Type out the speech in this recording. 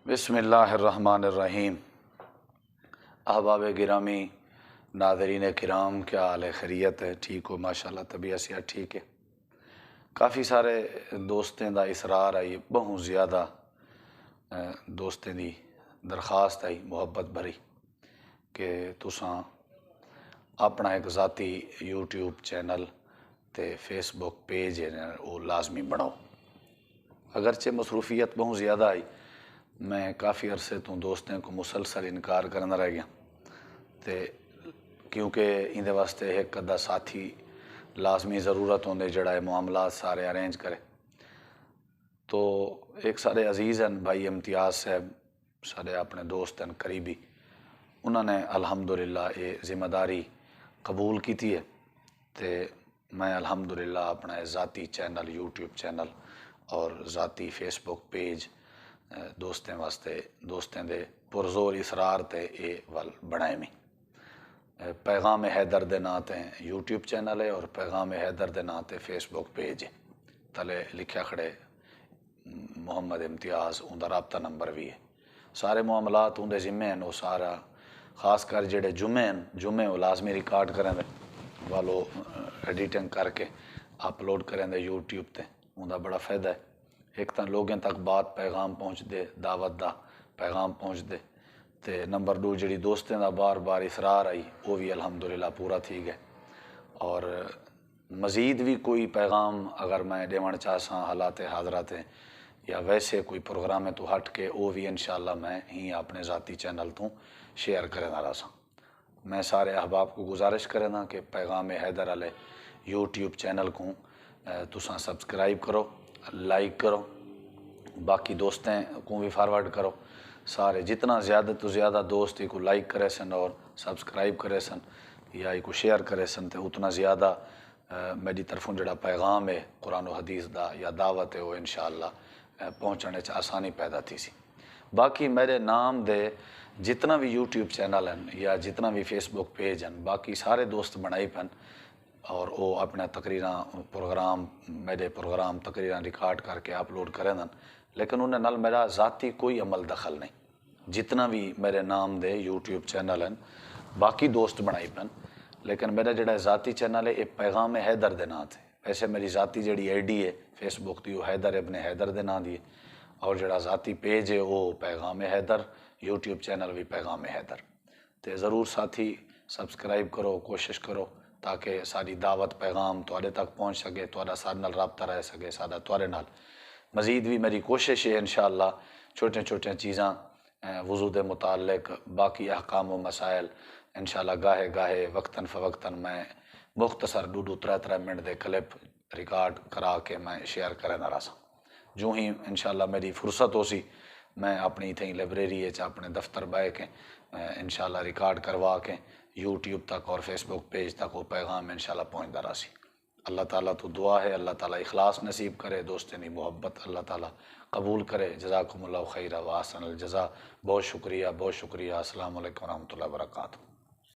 بسم اللہ الرحمن الرحیم۔ احباب گرامی، ناظرین کرام، کیا حال ہے؟ خیریت ہے؟ ٹھیک ہو؟ ماشاءاللہ طبیعت سے ٹھیک ہے۔ کافی سارے دوستیں دا اصرار آئی، بہت زیادہ دوستیں دی درخواست آئی محبت بھری کہ تساں اپنا ایک ذاتی یوٹیوب چینل تے فیس بک پیج ہے وہ لازمی بناؤ۔ اگرچہ مصروفیت بہت زیادہ آئی، میں کافی عرصے تو دوستیں کو مسلسل انکار کرنا رہ گیا تے کیونکہ اندے واسطے ایک ادھا ساتھی لازمی ضرورت ہوندے جڑا ہے معاملات سارے ارینج کرے۔ تو ایک سارے عزیز ہیں بھائی امتیاز صاحب، سارے اپنے دوست ہیں قریبی، انہوں نے الحمدللہ یہ ذمہ داری قبول کی تھی ہے تے میں الحمدللہ اپنا ذاتی چینل یوٹیوب چینل اور ذاتی فیس بک پیج دوستیں واسطے دوستیں دے پرزور اصرار تے اے ول بنائے میں پیغام حیدر دے نا تے یوٹیوب چینل ہے اور پیغام حیدر دے نا تے فیس بک پیج ہے، تلے لکھیا کھڑے محمد امتیاز، ان دا رابطہ نمبر بھی ہے۔ سارے معاملات ان دے ذمہ ہیں، وہ سارا خاص کر جڑے جمعے وہ لازمی ریکارڈ کریں دے والو ایڈیٹنگ کر کے اپلوڈ کریں دے یوٹیوب تے، ان دا بڑا فائدہ ہے۔ ایک تا لوگوں تک بات پیغام پہنچ دے، دعوت دا پیغام پہنچ دے تے نمبر دو جڑی دوستیں دا بار بار اصرار آئی وہ بھی الحمدللہ پورا تھی گئے۔ اور مزید بھی کوئی پیغام اگر میں دیوان چاہساں حالات حاضرات ہیں یا ویسے کوئی پروگرام ہے تو ہٹ کے وہ بھی انشاءاللہ میں ہی اپنے ذاتی چینل تو شیئر کریں رہا ساں۔ میں سارے احباب کو گزارش کریں نا کہ پیغام حیدر علیہ یوٹیوب چینل کو تساں سبسکرائب کرو، لائک کرو، باقی دوستیں کو بھی فارورڈ کرو۔ سارے جتنا زیادہ تو زیادہ دوست کو لائک کرے سن اور سبسکرائب کرے سن یا کو شیئر کرے سن تے اتنا زیادہ میری طرفوں جڑا پیغام ہے قرآن و حدیث دا یا دعوت ہے وہ انشاءاللہ پہنچنے چ آسانی پیدا تھی سی۔ باقی میرے نام دے جتنا بھی یوٹیوب چینل ہیں یا جتنا بھی فیس بک پیج ہیں باقی سارے دوست بنائی پن اور وہ اپنا پروگرام میرے پروگرام تقریراں ریکارڈ کر کے اپلوڈ کریں دن، لیکن انہیں نال میرا ذاتی کوئی عمل دخل نہیں۔ جتنا بھی میرے نام دے یوٹیوب چینل ہیں باقی دوست بنائی پن، لیکن میرا جڑا ذاتی چینل ہے یہ پیغام حیدر دے نا تھے۔ ویسے میری ذاتی جڑی آئی ڈی ہے فیس بک دی وہ حیدر ابن حیدر دے نا دی ہے، اور جڑا ذاتی پیج ہے وہ پیغام حیدر، یوٹیوب چینل بھی پیغام حیدر۔ تے ضرور ساتھی سبسکرائب کرو، کوشش کرو تاکہ ساری دعوت پیغام توڑے تک پہنچ سکے، توڑا سارے نال رابطہ رہ سکے، سارا توڑے نال۔ مزید بھی میری کوشش ہے انشاءاللہ چھوٹے چیزاں وضو دے متعلق باقی احکام و مسائل انشاءاللہ گاہے وقتاً فوقتاً میں مختصر 2-3 منٹ دے کلپ ریکارڈ کرا کے میں شیئر کریں رہا سا۔ جو ہی انشاءاللہ میری فرصت ہو سی میں اپنی تھیں لائبریری اپنے دفتر بائے کے انشاءاللہ ریکارڈ کروا کے یوٹیوب تک اور فیس بک پیج تک وہ پیغام انشاءاللہ پہنچ رہا سی۔ اللہ تعالیٰ تو دعا ہے اللہ تعالیٰ اخلاص نصیب کرے، دوستانی محبت اللہ تعالیٰ قبول کرے۔ جزاکم اللہ خیر و احسن الجزا۔ بہت شکریہ، بہت شکریہ۔ السلام علیکم ورحمۃ اللہ وبرکاتہ۔